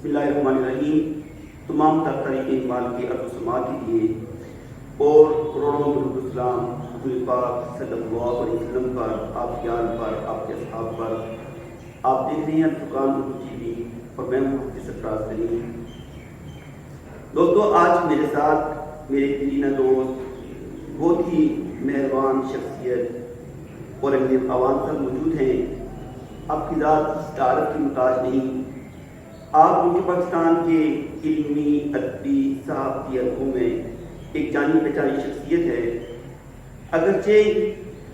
بسم اللہ الرحمن الرحیم. تمام تر طریق اقبال کے عرض و سماعت کے لیے اور کروڑوں درود السلام حضور پاک صلی اللہ علیہ وسلم پر، آپ کے آل پر، آپ کے اصحاب پر. آپ دیکھ رہے ہیں فرقان اردو ٹی وی اور میں محمد سرفراز کریم. دوستو، آج میرے ساتھ میرے ترینہ دوست، بہت ہی مہربان شخصیت اور اہل عوام سب موجود ہیں. آپ کی ذات تعارف کی محتاج نہیں. آپ ملک پاکستان کے علمی، ادبی، صحافتی حلقوں میں ایک جانی پہچانی شخصیت ہے. اگرچہ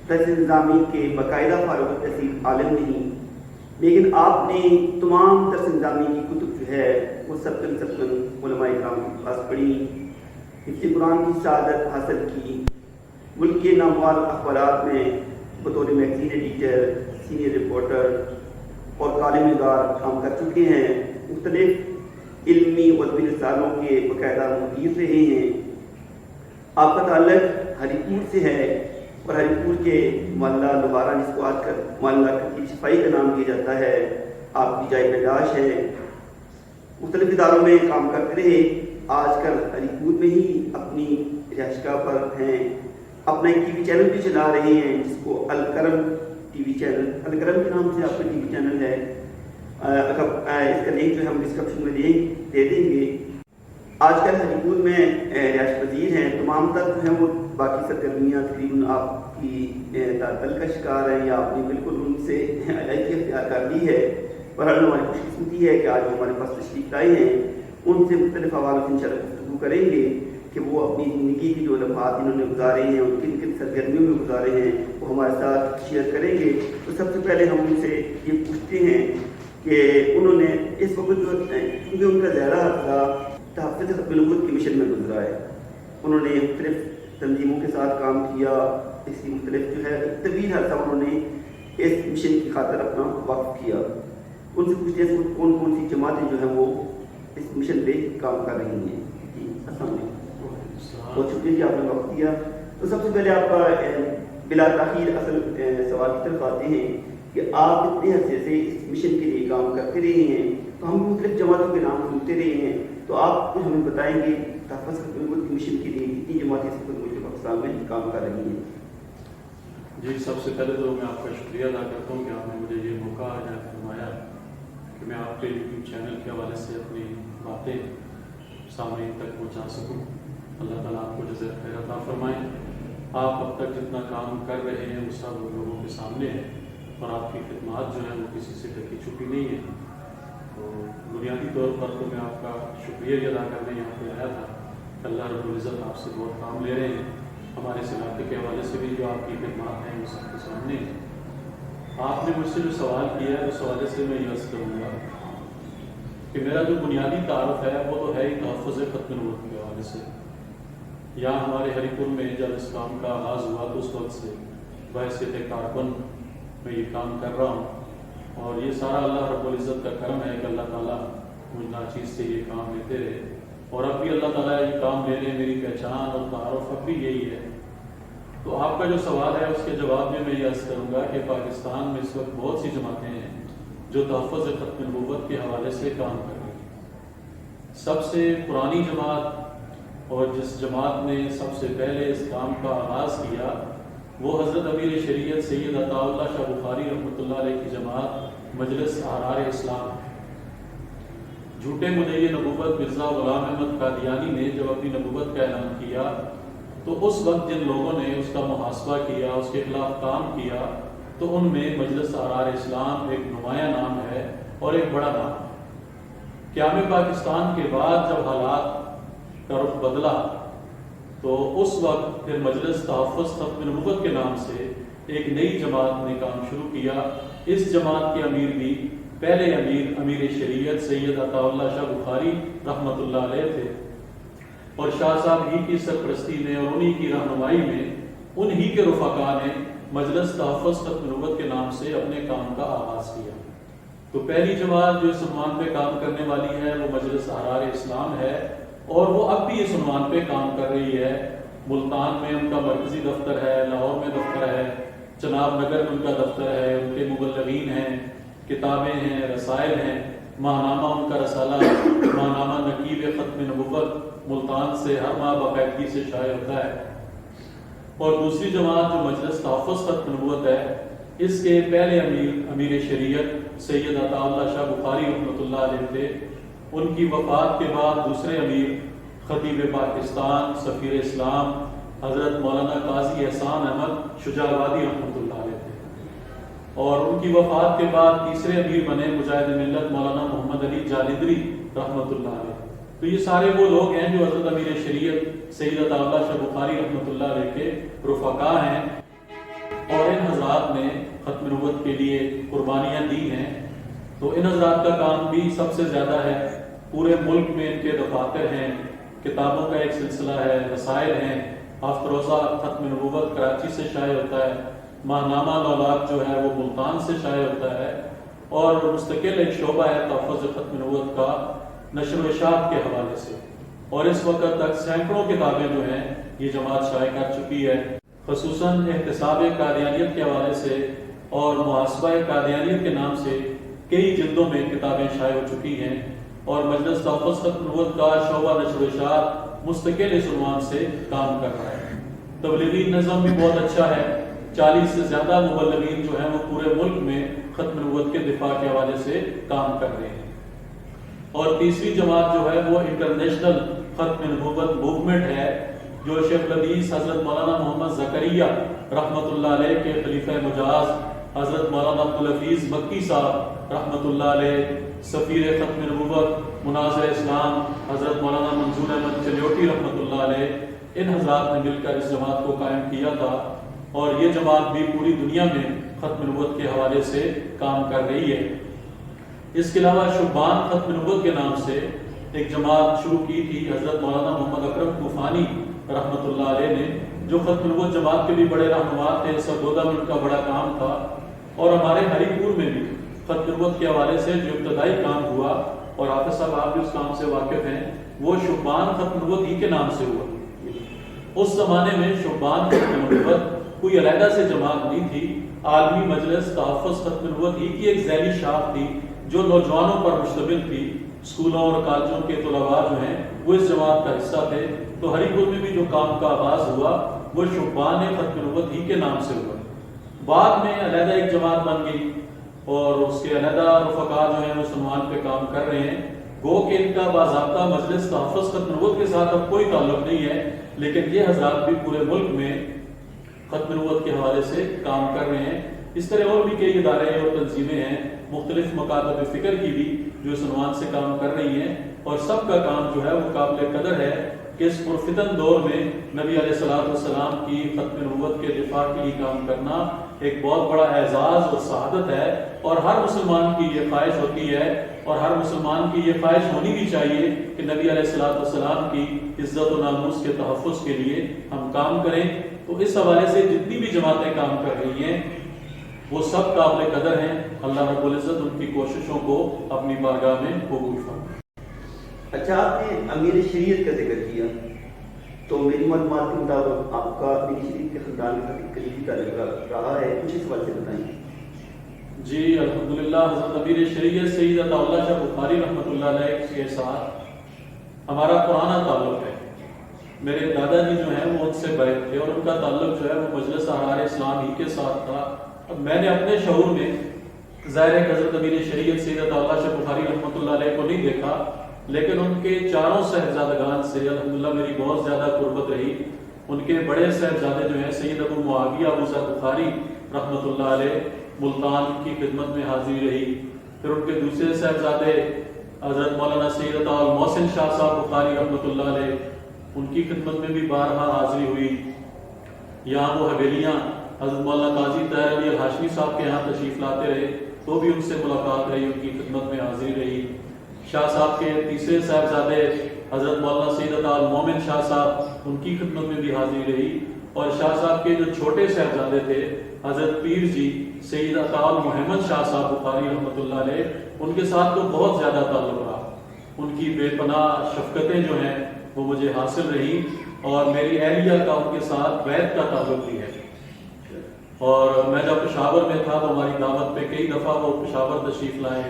طرز نظامی کے باقاعدہ فارغ التحصیل عالم نہیں، لیکن آپ نے تمام طرز نظامی کی کتب جو ہے وہ سبقن علماء کرام کے پاس پڑھی، حفظ قرآن کی سعادت حاصل کی. ملک کے نامور اخبارات میں بطور میگزین ایڈیٹر، سینئر رپورٹر اور کالم نگار کام کر چکے ہیں. مختلف علمی و ادبی رسالوں کے باقاعدہ مدیر رہے ہیں. آپ کا تعلق ہری پور سے ہے اور ہری پور کے محلہ لوہارا، جس کو آج کل محلہ کی صفائی کا نام دیا جاتا ہے، آپ کی جائے پیدائش ہے. مختلف اداروں میں کام کرتے رہے. آج کل ہری پور میں ہی اپنی رہائش گاہ پر ہیں. اپنا ایک ٹی وی چینل بھی چلا رہے ہیں جس کو Al-Karam T V channel, Al-Karam کے نام سے آپ کا ٹی وی چینل ہے. اس کا لنک جو ہے ہم ڈسکرپشن میں دے دیں گے. آج کل ہری پور میں رہائش پذیر ہیں. تمام تک جو ہیں وہ باقی سرگرمیاں تقریباً آپ کی تعطل کا شکار ہیں یا آپ نے بالکل ان سے علیحدگی اختیار کر لی ہے. بہرحال ہماری خوش قسمتی ہے کہ آج وہ ہمارے پاس تشریف لائے ہیں. ان سے مختلف حوالوں سے انشاءاللہ گفتگو کریں گے کہ وہ اپنی زندگی کی جو لمحات انہوں نے گزارے ہیں اور کن کن سرگرمیوں میں گزارے ہیں وہ ہمارے ساتھ شیئر کریں گے. تو سب سے پہلے ہم ان سے یہ پوچھتے ہیں کہ انہوں نے اس وقت جو کیونکہ ان کا زیادہ عرصہ تحفظ ختم نبوت کے مشن میں گزرا ہے، انہوں نے مختلف تنظیموں کے ساتھ کام کیا. اس کی مختلف جو ہے طویل عرصہ انہوں نے اس مشن کی خاطر اپنا وقف کیا. ان سے پوچھتے ہیں کون کون سی جماعتیں جو ہیں وہ اس مشن پہ کام کر رہی ہیں. جی السلام علیکم. بہت شکریہ کہ آپ نے وقت دیا. تو سب سے پہلے آپ کا بلا تاخیر اصل سوال کی طرف آتے ہیں کہ آپ اتنے عرصے سے اس مشن کے لیے کام کرتے رہے ہیں، تو ہم مختلف جماعتوں کے نام سنتے رہے ہیں، تو آپ کچھ ہمیں بتائیں گے تحفظ ختم نبوت کے مشن کے لیے کتنی جماعتیں اس وقت ملک پاکستان میں کام کر رہی ہیں؟ جی، سب سے پہلے تو میں آپ کا شکریہ ادا کرتا ہوں کہ آپ نے مجھے یہ موقع فرمایا کہ میں آپ کے یوٹیوب چینل کے حوالے سے اپنی باتیں سامعین تک پہنچا سکوں. اللہ تعالیٰ آپ کو جزائے خیر عطا فرمائیں. آپ اب تک جتنا کام کر رہے ہیں وہ سب لوگوں کے سامنے ہے اور آپ کی خدمات جو ہیں وہ کسی سے ڈھکی چھپی نہیں ہے. تو بنیادی طور پر تو میں آپ کا شکریہ ادا کرنے یہاں پہ آیا تھا. اللہ رب العزت آپ سے بہت کام لے رہے ہیں. ہمارے علاقے کے حوالے سے بھی جو آپ کی خدمات ہیں وہ سب کے سامنے ہیں. آپ نے مجھ سے جو سوال کیا ہے اس حوالے سے میں یہ عرض کروں گا کہ میرا جو بنیادی تعارف ہے وہ تو ہے ہی تحفظ ختم نبوت کے حوالے سے. یہاں ہمارے ہری پور میں جب اس کام کا آغاز ہوا تو اس وقت سے بحیثیت کارکن میں یہ کام کر رہا ہوں اور یہ سارا اللہ رب العزت کا کرم ہے کہ اللہ تعالیٰ مجھ ناچیز سے یہ کام لیتے رہے اور اب بھی اللہ تعالیٰ یہ کام لے رہے. میری پہچان اور تعارف اب بھی یہی ہے. تو آپ کا جو سوال ہے اس کے جواب میں یہ عرض کروں گا کہ پاکستان میں اس وقت بہت سی جماعتیں ہیں جو تحفظ ختم نبوت کے حوالے سے کام کر رہی ہیں. سب سے پرانی جماعت اور جس جماعت نے سب سے پہلے اس کام کا آغاز کیا وہ حضرت امیر شریعت سید عطا اللہ شاہ بخاری رحمۃ اللہ علیہ کی جماعت مجلس احرار اسلام. جھوٹے مدعی نبوت مرزا غلام احمد قادیانی نے جب اپنی نبوت کا اعلان کیا تو اس وقت جن لوگوں نے اس کا محاسبہ کیا، اس کے خلاف کام کیا، تو ان میں مجلس احرار اسلام ایک نمایاں نام ہے اور ایک بڑا نام ہے. قیام پاکستان کے بعد جب حالات کا رخ بدلا تو اس وقت پھر مجلس تحفظ ختم نبوت کے نام سے ایک نئی جماعت نے کام شروع کیا. اس جماعت کے امیر بھی پہلے امیر شریعت سید عطا اللہ شاہ بخاری رحمۃ اللہ علیہ تھے اور شاہ صاحب ہی کی سرپرستی میں اور انہی کی رہنمائی میں انہی کے رفقا نے مجلس تحفظ ختم نبوت کے نام سے اپنے کام کا آغاز کیا. تو پہلی جماعت جو اس عنوان پہ کام کرنے والی ہے وہ مجلس احرار اسلام ہے اور وہ اب بھی اس عنوان پہ کام کر رہی ہے. ملتان میں ان کا مرکزی دفتر ہے، لاہور میں دفتر ہے، چناب نگر میں ان کا دفتر ہے، ان کے مبلغین ہیں کتابیں ہیں، رسائل ہیں، ماہنامہ ان کا رسالہ ماہنامہ نقیب ختم نبوت ملتان سے ہر ماہ باقاعدگی سے شائع ہوتا ہے۔ اور دوسری جماعت جو مجلس تحفظ ختم نبوت ہے، اس کے پہلے امیر شریعت سید عطا اللہ شاہ بخاری رحمۃ اللہ علیہ تھے۔ ان کی وفات کے بعد دوسرے امیر خطیب پاکستان سفیر اسلام حضرت مولانا قاضی احسان احمد شجاع آبادی رحمۃ اللہ علیہ تھے، اور ان کی وفات کے بعد تیسرے امیر بنے مجاہد ملت مولانا محمد علی جالندری رحمۃ اللہ علیہ۔ تو یہ سارے وہ لوگ ہیں جو حضرت امیر شریعت سید عطا اللہ شاہ بخاری رحمۃ اللہ علیہ کے رفقا ہیں، اور ان حضرات نے ختم نبوت کے لیے قربانیاں دی ہیں۔ تو ان حضرات کا کام بھی سب سے زیادہ ہے، پورے ملک میں ان کے دفاتر ہیں، کتابوں کا ایک سلسلہ ہے، رسائل ہیں، ہفت روزہ ختم نبوت کراچی سے شائع ہوتا ہے، ماہنامہ الاولاد جو ہے وہ ملتان سے شائع ہوتا ہے، اور مستقل ایک شعبہ ہے تحفظ ختم نبوت کا نشر و اشاعت کے حوالے سے، اور اس وقت تک سینکڑوں کتابیں جو ہیں یہ جماعت شائع کر چکی ہے، خصوصاً احتساب قادیانیت کے حوالے سے اور محاسبہ قادیانیت کے نام سے کئی جلدوں میں کتابیں شائع ہو چکی ہیں، اور مجلس تحفظ ختم نبوت کا شعبہ نشر و اشاعت مستقل اس عنوان سے کام کر رہا ہے۔ تبلیغی نظم بھی بہت اچھا ہے، 40 سے زیادہ مبلغین جو ہیں وہ پورے ملک میں ختم نبوت کے دفاع کے حوالے سے کام کر رہے ہیں۔ اور تیسری جماعت جو ہے وہ انٹرنیشنل ختم نبوت موومنٹ ہے، جو شیخ الحدیث حضرت مولانا محمد زکریا رحمۃ اللہ علیہ کے خلیفہ مجاز حضرت مولانا عبدالحفیظ مکی صاحب رحمۃ اللہ علیہ، سفیر ختم نبوت مناظر اسلام حضرت مولانا منظور احمد چلیوٹی رحمۃ اللہ علیہ، ان حضرات نے مل کر اس جماعت کو قائم کیا تھا، اور یہ جماعت بھی پوری دنیا میں ختم نبوت کے حوالے سے کام کر رہی ہے۔ اس کے علاوہ شبان ختم نبوت کے نام سے ایک جماعت شروع کی تھی حضرت مولانا محمد اکرم طوفانی رحمۃ اللہ علیہ نے، جو ختم نبوت جماعت کے بھی بڑے رہنما تھے، سرگودا میں ان کا بڑا کام تھا، اور ہمارے ہری پور میں بھی ختم نبوت کے حوالے سے جو ابتدائی کام ہوا، اور حافظ صاحب آپ بھی اس کام سے واقف ہیں، وہ شبان ختم نبوت ہی کے نام سے ہوا۔ اس زمانے میں شبان ختم نبوت کوئی علیحدہ سے جماعت نہیں تھی، عالمی مجلس تحفظ ختم نبوت ہی کی ایک ذیلی شاخ تھی جو نوجوانوں پر مشتمل تھی۔ اسکولوں اور کالجوں کے طلباء جو ہیں وہ اس جماعت کا حصہ تھے، تو ہری پور میں بھی جو کام کا آغاز ہوا وہ شبان ختم نبوت ہی کے نام سے ہوا۔ بعد میں علیحدہ ایک جماعت بن گئی، اور اس کے علیحدہ رفقا جو ہیں وہ عنوان پہ کام کر رہے ہیں، گو کہ ان کا باضابطہ مجلس تحفظ ختم نبوت کے ساتھ اب کوئی تعلق نہیں ہے، لیکن یہ حضرات بھی پورے ملک میں ختم نبوت کے حوالے سے کام کر رہے ہیں۔ اس طرح اور بھی کئی ادارے اور تنظیمیں ہیں مختلف مکاتب فکر کی بھی جو اس عنوان سے کام کر رہی ہیں، اور سب کا کام جو ہے وہ قابل قدر ہے کہ اس پرفتن دور میں نبی علیہ الصلوۃ والسلام کی ختم نبوت کے دفاع کے لیے کام کرنا ایک بہت بڑا اعزاز اور سعادت ہے، اور ہر مسلمان کی یہ خواہش ہوتی ہے، اور ہر مسلمان کی یہ خواہش ہونی بھی چاہیے کہ نبی علیہ الصلوۃ والسلام کی عزت و ناموس کے تحفظ کے لیے ہم کام کریں۔ تو اس حوالے سے جتنی بھی جماعتیں کام کر رہی ہیں وہ سب قابل قدر ہیں، اللہ رب العزت ان کی کوششوں کو اپنی بارگاہ میں قبول فرمائے۔ اچھا، آپ نے امیر شریعت کا ذکر کیا، تو میری معلومات کے مطابق آپ کا امیر شریعت کے خاندان کا قریبی تعلق رہا ہے، کچھ اس حوالے سے بتائیں۔ جی الحمدللہ، حضرت امیر شریعت سید عطا اللہ شاہ بخاری رحمۃ اللہ علیہ کے ساتھ ہمارا پرانا تعلق ہے۔ میرے دادا جی جو ہیں وہ ان سے بیعت تھے، اور ان کا تعلق جو ہے وہ مجلس احرار اسلام ہی کے ساتھ تھا۔ اب میں نے اپنے شعور میں ظاہر ہے کہ حضرت امیر شریعت سید عطا اللہ شاہ بخاری رحمۃ اللہ علیہ کو نہیں دیکھا، لیکن ان کے چاروں صاحبزادگان سے الحمدللہ میری بہت زیادہ قربت رہی۔ ان کے بڑے صاحبزادے جو ہیں سید ابو معاویہ ابو ذر بخاری رحمۃ اللہ علیہ ملتان کی خدمت میں حاضری رہی، پھر ان کے دوسرے صاحبزادے حضرت مولانا سید عطا المحسن شاہ صاحب بخاری رحمۃ اللہ علیہ، ان کی خدمت میں بھی بارہا حاضری ہوئی۔ یہاں وہ حویلیاں حضرت مولانا قاضی طاہر علی الہاشمی صاحب کے یہاں تشریف لاتے رہے، تو بھی ان سے ملاقات رہی، ان کی خدمت میں حاضری رہی۔ شاہ صاحب کے تیسرے صاحبزادے حضرت مولانا سید عطا المومن شاہ صاحب، ان کی خدمت میں بھی حاضری رہی، اور شاہ صاحب کے جو چھوٹے صاحبزادے تھے حضرت پیر جی سید عطا المحمد شاہ صاحب بخاری رحمۃ اللہ علیہ، ان کے ساتھ تو بہت زیادہ تعلق رہا۔ ان کی بے پناہ شفقتیں جو ہیں وہ مجھے حاصل رہی، اور میری اہلیہ کا ان کے ساتھ بیعت کا تعلق بھی ہے۔ اور میں جب پشاور میں تھا تو ہماری دعوت پہ کئی دفعہ وہ پشاور تشریف لائے،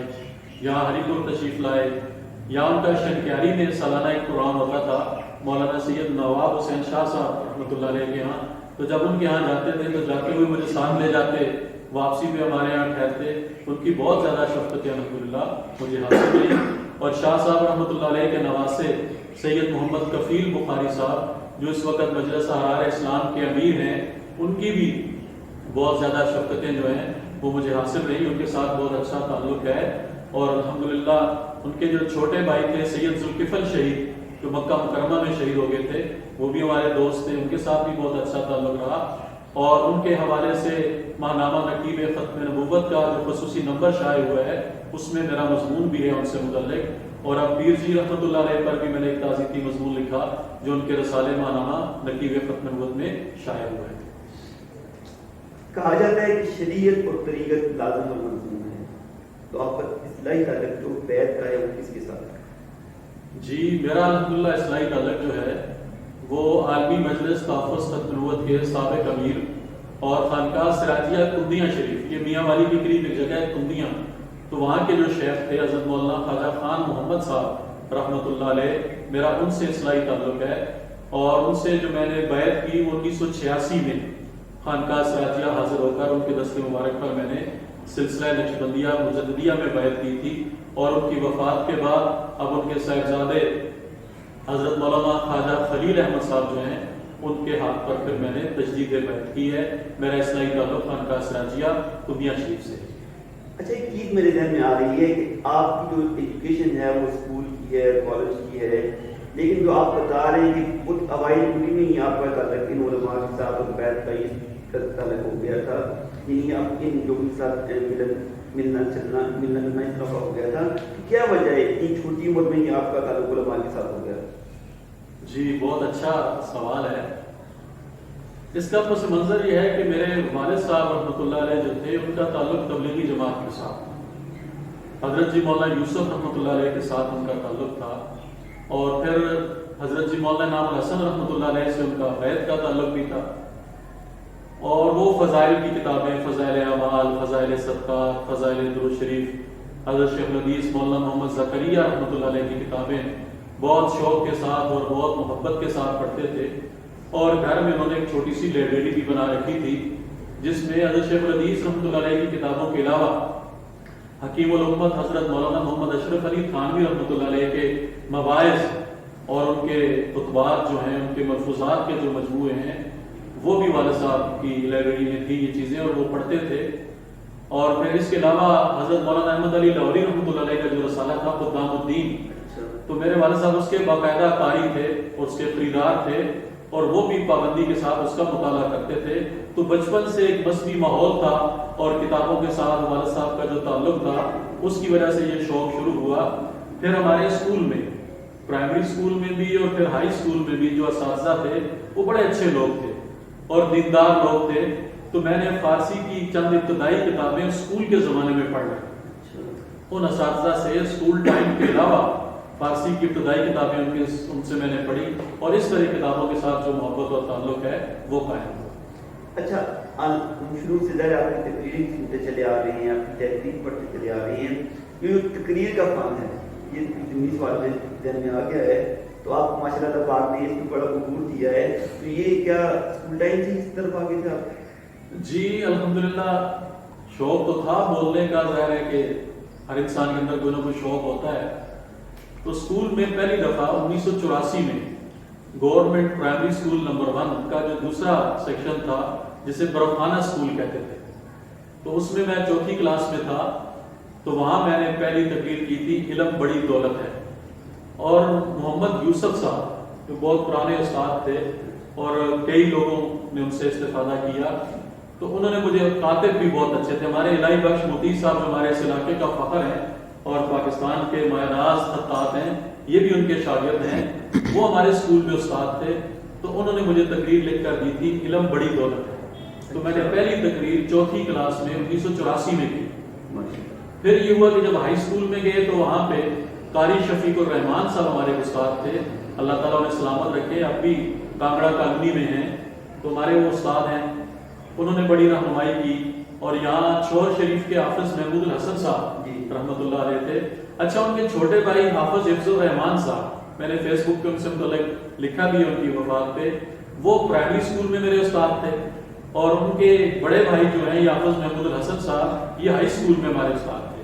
یہاں ہری پور تشریف لائے، یا ان کا شنکیاری میں سالانہ ایک پروگرام ہوتا تھا مولانا سید نواب حسین شاہ صاحب رحمۃ اللہ علیہ کے یہاں، تو جب ان کے یہاں جاتے تھے تو جاتے ہوئے مجھے ساتھ لے جاتے، واپسی پہ ہمارے یہاں ٹھہرتے، ان کی بہت زیادہ شفقتیں الحمدللہ مجھے حاصل ہوئی۔ اور شاہ صاحب رحمۃ اللہ علیہ کے نواسے سید محمد کفیل بخاری صاحب جو اس وقت مجلس احرار اسلام کے امیر ہیں، ان کی بھی بہت زیادہ شفقتیں جو ہیں وہ مجھے حاصل رہی، ان کے ساتھ بہت اچھا تعلق ہے۔ اور الحمدللہ ان کے جو چھوٹے بھائی تھے سید ذوالکفل شہید جو مکہ مکرمہ میں شہید ہو گئے تھے، وہ بھی ہمارے دوست تھے، ان کے ساتھ بھی بہت اچھا تعلق رہا۔ اور ان کے حوالے سے ماہنامہ نقیب ختم نبوت کا جو خصوصی نمبر شائع ہوا ہے اس میں میرا مضمون بھی ہے ان سے متعلق، اور اب پیر جی رحمۃ اللہ علیہ پر بھی میں نے ایک تعزیتی مضمون لکھا جو ان کے رسالے ماہنامہ نقیب ختم نبوت میں شائع ہوا ہے۔ کہا جاتا ہے کہ شریعت اور طریقت لازم اور ملزوم ہے، تو آپ کا اصلاحی تعلق جو بیعت کا ہے وہ کس کے ساتھ ہے؟ جی میرا الحمدللہ اصلاحی تعلق جو ہے وہ عالمی مجلس تحفظ ختم نبوت کے سابق امیر اور خانقاہ سراجیہ کندیاں شریف، یہ میاں والی کے قریب ایک جگہ ہے کندیاں، تو وہاں کے جو شیخ تھے حضرت مولانا خواجہ خان محمد صاحب رحمۃ اللہ علیہ، میرا ان سے اصلاحی تعلق ہے۔ اور ان سے جو میں نے بیعت کی وہ 1986 میں خانقاہ سراجیہ حاضر ہو کر ان کے دست مبارک پر میں نے سلسلہ نقشبندیہ مجددیہ میں بیعت کی تھی، اور ان کی وفات کے بعد اب ان کے صاحبزادے حضرت مولانا خواجہ خلیل احمد صاحب جو ہیں ان کے ہاتھ پر پھر میں نے تجدید بیعت کی ہے۔ میرا اصلاحی تعلق خانقاہ سراجیہ کندیاں شریف سے۔ اچھا ایک چیز میرے ذہن میں آ رہی ہے کہ آپ کی جو ایجوکیشن ہے وہ اسکول کی ہے، کالج کی ہے، لیکن جو آپ بتا رہے ہیں کہ خود اوائل ڈیوٹی میں ہی آپ کا تعلق ان علماء کے ساتھ اور بیعت کا تعلق ہو گیا تھا، یعنی آپ ان لوگوں کے ساتھ ملنا جلنا اس طرح ہو گیا تھا، کیا وجہ ہے اتنی چھوٹی عمر میں ہی آپ کا تعلق علماء کے ساتھ ہو گیا؟ جی بہت اچھا سوال ہے۔ اس کا پس منظر یہ ہے کہ میرے والد صاحب رحمۃ اللہ علیہ جو تھے ان کا تعلق تبلیغی جماعت کے ساتھ، حضرت جی مولانا یوسف رحمۃ اللہ علیہ کے ساتھ ان کا تعلق تھا، اور پھر حضرت جی مولانا نام الحسن رحمۃ اللہ علیہ سے ان کا بیعت کا تعلق بھی تھا، اور وہ فضائل کی کتابیں، فضائل اعمال، فضائل صدقات، فضائل درود شریف، حضرت شیخ الحدیث مولانا محمد زکریا رحمۃ اللہ علیہ کی کتابیں بہت شوق کے ساتھ اور بہت محبت کے ساتھ پڑھتے تھے۔ اور گھر میں انہوں نے ایک چھوٹی سی لائبریری بھی بنا رکھی تھی جس میں حضرت شیخ الحدیث رحمۃ اللہ علیہ کی کتابوں کے علاوہ حکیم الامت حضرت مولانا محمد اشرف علی تھانوی رحمۃ اللہ علیہ کے مواعظ اور ان کے خطبات جو ہیں، ان کے ملفوظات کے جو مجموعے ہیں، وہ بھی والد صاحب کی لائبریری میں تھی یہ چیزیں، اور وہ پڑھتے تھے۔ اور پھر اس کے علاوہ حضرت مولانا احمد علی لاہوری رحمۃ اللہ علیہ کا جو رسالہ تھا خدام الدین، تو میرے والد صاحب اس کے باقاعدہ قاری تھے اور اس کے خریدار تھے، اور وہ بھی پابندی کے ساتھ اس کا مطالعہ کرتے تھے۔ تو بچپن سے ایک مذہبی ماحول تھا اور کتابوں کے ساتھ والد صاحب کا جو تعلق تھا اس کی وجہ سے یہ شوق شروع ہوا۔ پھر ہمارے اسکول میں، پرائمری اسکول میں بھی اور پھر ہائی اسکول میں بھی جو اساتذہ تھے وہ بڑے اچھے لوگ تھے اور دیندار لوگ تھے، تو میں نے فارسی کی چند ابتدائی کتابیں اسکول کے زمانے میں پڑھ لی، ان اساتذہ سے اسکول ٹائم کے علاوہ فارسی کی ابتدائی کتابیں ان سے میں نے پڑھی، اور اس طرح کتابوں کے ساتھ جو محبت اور تعلق ہے وہ قائم ہوا۔ اچھا شروع سے ظاہر آپ کی تقریریں سنتے چلے آ رہے ہیں، آپ کی تحریر پڑھتے چلے آ رہے ہیں، یہ تقریر کا فن ہے، یہ ضمنی سوال میں ذہن میں آ گیا ہے، تو آپ ماشاء اللہ پاک نے اس کو بڑا عبور دیا ہے، تو یہ کیا اسکول ٹائم سے اس طرف آگے تھے آپ؟ جی الحمدللہ شوق تو تھا بولنے کا، ظاہر ہے کہ ہر انسان کے اندر کوئی نہ کوئی شوق ہوتا ہے۔ تو اسکول میں پہلی دفعہ 1984 میں گورنمنٹ پرائمری اسکول نمبر 1 کا جو دوسرا سیکشن تھا جسے برفانہ اسکول کہتے تھے، تو اس میں چوتھی کلاس میں تھا، تو وہاں میں نے پہلی تقریر کی تھی علم بڑی دولت ہے، اور محمد یوسف صاحب جو بہت پرانے استاد تھے اور کئی لوگوں نے ان سے استفادہ کیا، تو انہوں نے مجھے کاتب بھی بہت اچھے تھے، ہمارے الہی بخش مفتی صاحب ہمارے اس علاقے کا فخر ہیں اور پاکستان کے ماہر راز خطاط ہیں، یہ بھی ان کے شاگرد ہیں، وہ ہمارے اسکول میں استاد تھے، تو انہوں نے مجھے تقریر لکھ کر دی تھی علم بڑی دولت ہے، تو میں نے پہلی تقریر چوتھی کلاس میں 1984 میں کی۔ پھر یہ ہوا کہ جب ہائی اسکول میں گئے تو وہاں پہ قاری شفیق الرحمان صاحب ہمارے استاد تھے، اللہ تعالیٰ انہیں سلامت رکھے، اب بھی کانگڑا کالونی میں ہیں، تو ہمارے وہ استاد ہیں، انہوں نے بڑی رہنمائی کی. اور یہاں چھور شریف کے حافظ محمود الحسن صاحب رحمۃ اللہ علیہ تھے. اچھا ان کے چھوٹے بھائی حافظ حفظ الرحمان صاحب، میں نے فیس بک پہ ان سے متعلق لکھا بھی ہے ان کی وفات پہ، وہ پرائمری اسکول میں میرے استاد تھے. اور ان کے بڑے بھائی جو ہیں حافظ محمود الحسن صاحب، یہ ہائی اسکول میں ہمارے استاد تھے.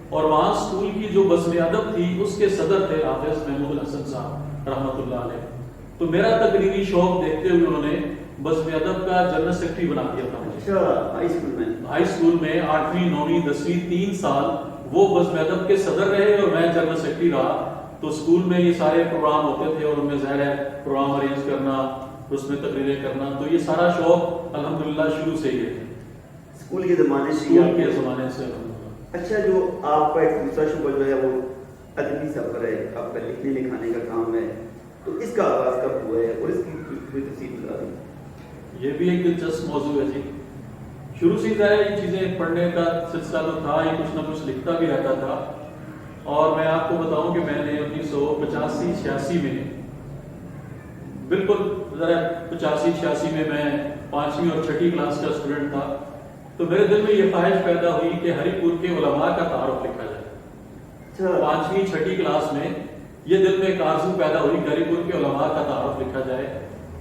اور وہاں اسکول کی جو بزم ادب تھی اس کے صدر تھے حافظ محمود الحسن صاحب رحمۃ اللہ علیہ. تو میرا تقریری شوق دیکھتے ہوئے انہوں نے بزم ادب کا جنرل سیکرٹری بنا دیا تھا. ہائی اسکول میں 8ویں 9ویں 10ویں 3 سال وہ بزم ادب کے صدر رہے اور میں جنرل سیکرٹری رہا. تو اسکول میں یہ سارے پروگرام ہوتے تھے اور ان میں ظاہر ہے پروگرام ارینج کرنا، اس میں تقریریں کرنا، تو یہ سارا شوق الحمدللہ شروع سے ہی ہے اسکول کے زمانے سے. اچھا، جو آپ کا ایک دوسرا شعبہ جو ہے وہ ادبی سفر ہے، آپ کا لکھنے لکھانے کا کام ہے، تو اس کا آغاز کب ہوا ہے اور اس کی کوئی تفصیل بتا دیں. یہ بھی ایک دلچسپ موضوع ہے جی. شروع سے ظاہر یہ چیزیں پڑھنے کا سلسلہ تو تھا ہی، کچھ نہ کچھ لکھتا بھی رہتا تھا. اور میں آپ کو بتاؤں کہ میں نے 1985-86 میں بالکل ذرا 85-86 میں 5ویں اور 6ٹھی کلاس کا اسٹوڈنٹ تھا. تو میرے دل میں یہ خواہش پیدا ہوئی کہ ہری پور کے علماء کا تعارف لکھا جائے. 5ویں 6ٹھی کلاس میں یہ دل میں ایک آرزو پیدا ہوئی کہ ہری پور کے علماء کا تعارف لکھا جائے،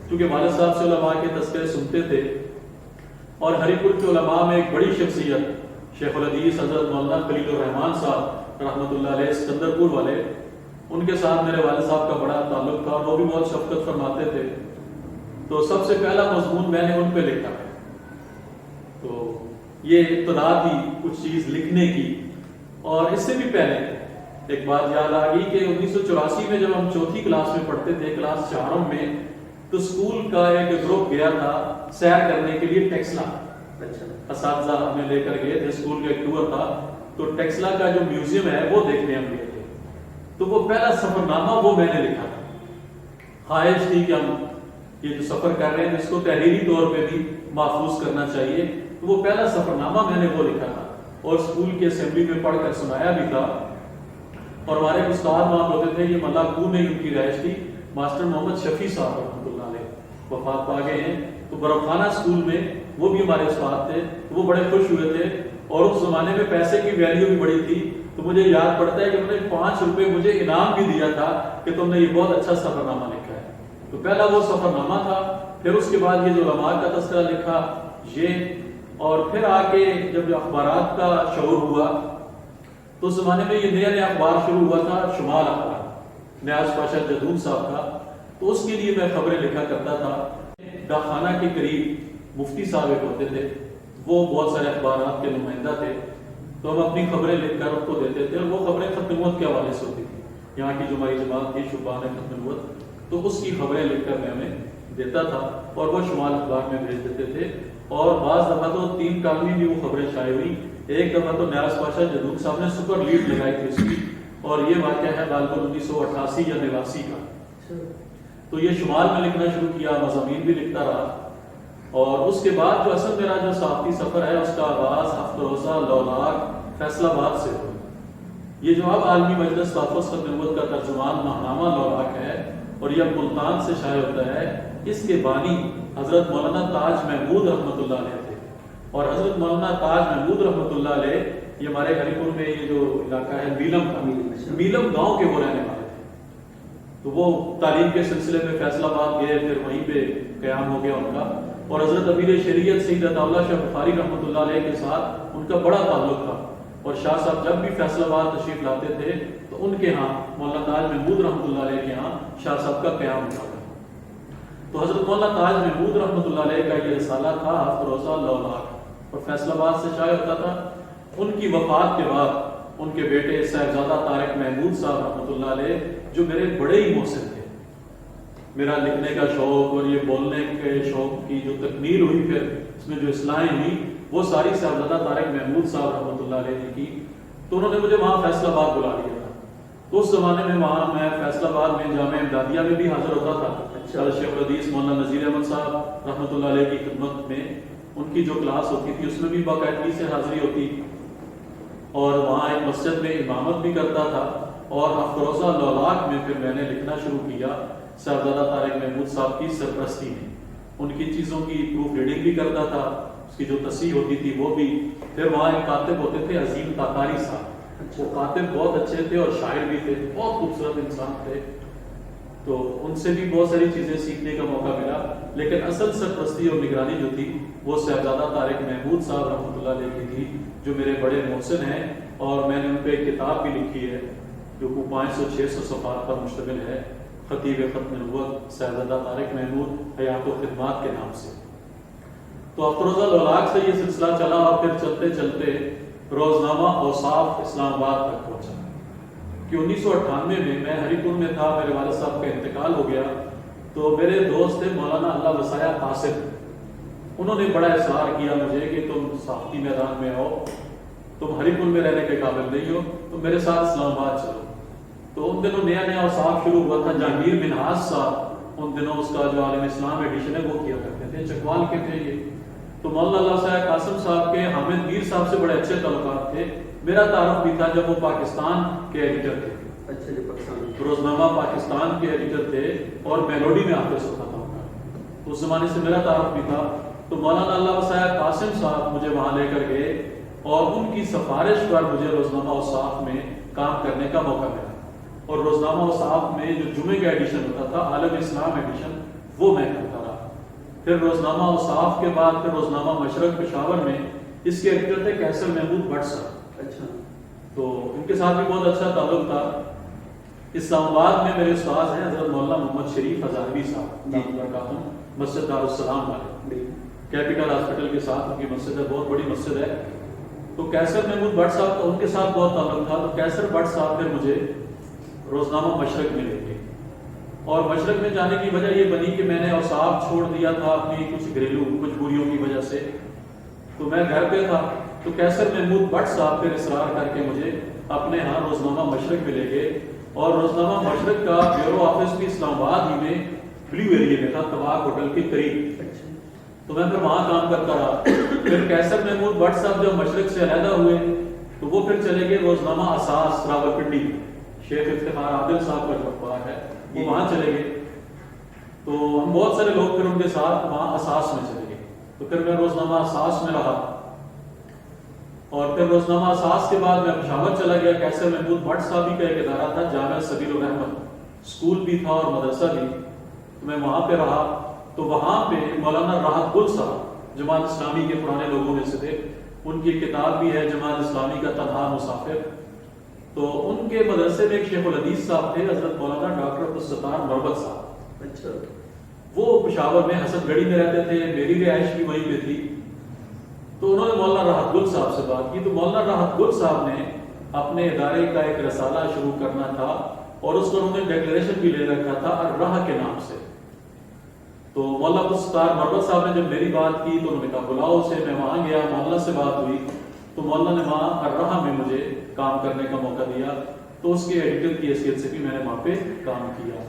کیونکہ والد صاحب سے علماء کے تذکرے سنتے تھے. اور ہری پور کے علماء میں ایک بڑی شخصیت شیخ الحدیث حضرت مولانا خلیل الرحمان صاحب رحمۃ اللہ علیہ سکندر پور والے، ان کے ساتھ میرے والد صاحب کا بڑا تعلق تھا اور وہ بھی بہت شفقت فرماتے تھے. تو سب سے پہلا مضمون میں نے ان پہ لکھا. تو یہ ابتدا تھی کچھ چیز لکھنے کی. اور اس سے بھی پہلے ایک بات یاد آ گئی کہ 1984 میں جب ہم 4تھی کلاس میں پڑھتے تھے، کلاس 4 میں، تو اسکول کا ایک گروپ گیا تھا سیر کرنے کے لیے ٹیکسلا. اساتذہ ہمیں لے کر گئے تھے، اسکول کا ایک ٹور تھا. تو ٹیکسلا کا جو میوزیم ہے وہ دیکھنے ہم گئے تھے. تو وہ پہلا سفر نامہ وہ میں نے لکھا تھا. خواہش تھی کہ ہم یہ جو سفر کر رہے ہیں اس کو تحریری طور پہ بھی محفوظ کرنا چاہیے. تو وہ پہلا سفر نامہ میں نے وہ لکھا تھا اور اسکول کی اسمبلی میں پڑھ کر سنایا بھی تھا. اور ہمارے استاد وہاں ہوتے تھے، یہ ملاکو میں ان کی رہائش تھی، ماسٹر محمد شفیع صاحب رحمۃ اللہ علیہ، وفات پا گئے ہیں. تو برخانہ اسکول میں وہ بھی ہمارے استاد تھے. وہ بڑے خوش ہوئے تھے اور اس زمانے میں پیسے کی ویلیو بھی بڑی تھی. تو مجھے یاد پڑتا ہے کہ انہوں نے 5 روپے مجھے انعام بھی دیا تھا کہ تم نے یہ بہت اچھا سفر نامہ لکھا ہے. تو پہلا وہ سفر نامہ تھا. پھر اس کے بعد یہ جو علماء کا تذکرہ لکھا یہ، اور پھر آ کے جب اخبارات کا شعور ہوا تو اس زمانے میں یہ نیا اخبار شروع ہوا تھا، شمال اخبار، نیاز پاشا جدون صاحب کا. تو اس کے لیے میں خبریں لکھا کرتا تھا. ڈاکخانہ کے قریب مفتی صاحب ایک ہوتے تھے، وہ بہت سارے اخبارات کے نمائندہ تھے. تو ہم اپنی خبریں لکھ کر ان کو دیتے تھے اور وہ خبریں ختم نبوت کے حوالے سے ہوتی تھی. یہاں کی جو ہماری جماعت تھی شبان ختم نبوت، تو اس کی خبریں لکھ کر میں ہمیں دیتا تھا اور وہ شمال اخبار میں بھیج دیتے تھے. اور بعض دفعہ تو 3 کالمی بھی وہ خبریں شائع ہوئی. ایک دفعہ تو نیاز پاشا جدون صاحب نے سپر لیڈ لگائی تھی اس کی، اور یہ واقعہ ہے غالباً 1988 یا 89 کا. تو یہ شمال میں لکھنا شروع کیا، مضامین بھی لکھتا رہا. اور اس کے بعد جو اصل میرا جو صحافتی سفر ہے اس کا آغاز ہفت روزہ لولاک فیصل آباد سے ہوا. یہ جو اب عالمی مجلس تحفظ ختم نبوت کا ترجمان ماہنامہ لولاک ہے اور یہ اب ملتان سے شائع ہوتا ہے، اس کے بانی حضرت مولانا تاج محمود رحمۃ اللہ علیہ تھے. اور حضرت مولانا تاج محمود رحمۃ اللہ علیہ یہ ہمارے ہری پور میں یہ جو علاقہ ہے میلم کا، میلم گاؤں کے وہ رہنے والے تھے. تو وہ تعلیم کے سلسلے میں فیصل آباد گئے، پھر وہیں پہ قیام ہو گیا ان کا. اور حضرت امیر شریعت سید عطا اللہ شاہ بخاری رحمۃ اللہ علیہ کے ساتھ ان کا بڑا تعلق تھا. اور شاہ صاحب جب بھی فیصل آباد تشریف لاتے تھے تو ان کے ہاں مولانا تاج محمود رحمۃ اللہ علیہ کے ہاں شاہ صاحب کا قیام ہوتا تھا. تو حضرت مولانا تاج محمود رحمۃ اللہ علیہ کا یہ رسالہ تھا ہفت روزہ لولاک اور فیصل آباد سے شائع ہوتا تھا. ان کی وفات کے بعد ان کے بیٹے صاحبزادہ طارق محمود صاحب رحمۃ اللہ علیہ جو میرے بڑے ہی محسن تھے، میرا لکھنے کا شوق اور یہ بولنے کے شوق کی جو تکمیل ہوئی، پھر اس میں جو اصلاحیں ہوئی وہ ساری صاحبزادہ طارق محمود صاحب رحمۃ اللہ علیہ نے کی. تو انہوں نے مجھے وہاں فیصل آباد بلا لیا تھا. تو اس زمانے میں وہاں میں فیصل آباد میں جامعہ امدادیہ میں بھی حاضر ہوتا تھا. شیخ الحدیث مولانا نذیر احمد صاحب رحمۃ اللہ علیہ کی خدمت میں ان کی جو کلاس ہوتی تھی اس میں بھی باقاعدگی سے حاضری ہوتی، اور وہاں ایک مسجد میں امامت بھی کرتا تھا. اور ہفت روزہ لولاک میں پھر میں نے لکھنا شروع کیا صاحبزادہ طارق محمود صاحب کی سرپرستی میں. ان کی چیزوں کی پروف ریڈنگ بھی کرتا تھا اس کی جو تصحیح ہوتی تھی وہ بھی. پھر وہاں ایک کاتب ہوتے تھے عظیم تاتاری صاحب, وہ کاتب بہت اچھے تھے اور شاعر بھی تھے, بہت خوبصورت انسان تھے. تو ان سے بھی بہت ساری چیزیں سیکھنے کا موقع ملا. لیکن اصل سرپرستی اور نگرانی جو تھی وہ صاحبزادہ طارق محمود صاحب رحمۃ اللہ علیہ کی تھی, جو میرے بڑے محسن ہیں, اور میں نے ان پہ ایک کتاب بھی لکھی ہے جو 500-600 صفحات پر مشتمل ہے, خطیب ختم نبوت صاحبزادہ طارق محمود حیات و خدمات کے نام سے. تو افروز الاولاق سے یہ سلسلہ چلا اور پھر چلتے چلتے روزنامہ اوصاف اسلام آباد تک پہنچا کہ 1998 میں میں ہری پور میں تھا, میرے والد صاحب کا انتقال ہو گیا. تو میرے دوست تھے مولانا اللہ وسایہ قاسم, انہوں نے بڑا اصرار کیا مجھے کہ تم صحافتی میدان میں آؤ, تم ہری پور میں رہنے کے قابل نہیں ہو, تم میرے ساتھ اسلام آباد چلو. تو ان دنوں نیا نیا اوصاف شروع ہوا تھا. جہانگیر منہاج صاحب ان دنوں اس کا جو عالم اسلام ایڈیشن ہے وہ کیا کرتے تھے, چکوال کے تھے یہ. تو مولانا اللہ وسایہ قاسم صاحب کے حامد میر صاحب سے بڑے اچھے تعلقات تھے. میرا تعارف بھی تھا جب وہ پاکستان کے ایڈیٹر تھے, روزنامہ پاکستان کے ایڈیٹر تھے, اور میلوڈی میں آفس ہوتا تھا ان کا. اس زمانے سے میرا تعارف بھی تھا. تو مولانا اللہ وسایہ قاسم صاحب مجھے وہاں لے کر گئے اور ان کی سفارش پر مجھے روزنامہ اوصاف میں کام کرنے کا موقع ملا. اور روزنامہ اوصاف میں جو جمعے کا ایڈیشن ہوتا تھا, عالم اسلام ایڈیشن, وہ میں کرتا رہا. پھر روزنامہ اوصاف کے بعد پھر روزنامہ مشرق پشاور میں اس کے ایڈیٹر تھے کیسر محمود بٹ صاحب. اچھا, تو ان کے ساتھ بھی بہت اچھا تعلق تھا. اسلام آباد میں میرے استاد ہیں حضرت مولانا محمد شریف ہزاروی صاحب, مسجد دارالسلام والے, کیپٹل ہاسپٹل کے ساتھ ان کی مسجد ہے, بہت بڑی مسجد ہے. تو کیسر محمود بٹ صاحب تو ان کے ساتھ بہت تعلق تھا. تو کیسر بٹ صاحب پھر مجھے روزنامہ مشرق میں لے گئے, اور مشرق میں جانے کی وجہ یہ بنی کہ میں نے اوصاف چھوڑ دیا تھا اپنی کچھ گھریلو مجبوریوں کی وجہ سے. تو میں گھر پہ تھا, تو کیسر محمود بٹ صاحب پھر اصرار کر کے مجھے اپنے ہاں روزنامہ مشرق میں لے گئے. اور روزنامہ مشرق کا بیورو آفس بھی اسلام آباد ہی میں بلیو ایریے میں تھا, طباق ہوٹل کے قریب. تو میں پھر وہاں کام کرتا رہا. پھر کیسر محمود بٹ صاحب جب مشرق سے علیحدہ ہوئے تو وہ پھر چلے گئے روزنامہ اساس راولپنڈی, شیخ افتخار عادل صاحب کا جو اخبار ہے وہ وہاں چلے گئے. تو ہم بہت سارے لوگ پھر ان کے ساتھ وہاں اساس میں چلے گئے. تو پھر میں روزنامہ اساس میں رہا, اور پھر روزنامہ اساس کے بعد میں پشاور چلا گیا. کیسر محمود بٹ صاحب کا ایک ادارہ تھا جامعہ سبیل الرحمت, اسکول بھی تھا اور مدرسہ بھی. تو میں وہاں پہ رہا. تو وہاں پہ مولانا راحت گل صاحب جماعت اسلامی کے پرانے لوگوں میں سے تھے, ان کی کتاب بھی ہے جماعت اسلامی کا تنہا مسافر. تو ان کے مدرسے میں ایک شیخ الحدیث صاحب تھے حضرت مولانا ڈاکٹر عبدالستار مربت صاحب. اچھا, وہ پشاور میں حسن گڑھی میں رہتے تھے, میری رہائش بھی وہیں پہ تھی. تو انہوں نے مولانا راحت گل صاحب سے بات کی. تو مولانا راحت گل صاحب نے اپنے ادارے کا ایک رسالہ شروع کرنا تھا, اور اس پر انہوں نے ڈیکلیریشن بھی لے رکھا تھا الراہ کے نام سے. تو مولانا عبدالستار مربت صاحب نے جب میری بات کی تو انہوں نے کہا بلاؤ اسے. میں وہاں گیا, مولانا سے بات ہوئی, تو مولانا نے وہاں الراہ میں مجھے کام کرنے کا موقع دیا. تو اس کے ایڈیٹر کی حیثیت سے بھی میں نے وہاں پہ کام کیا.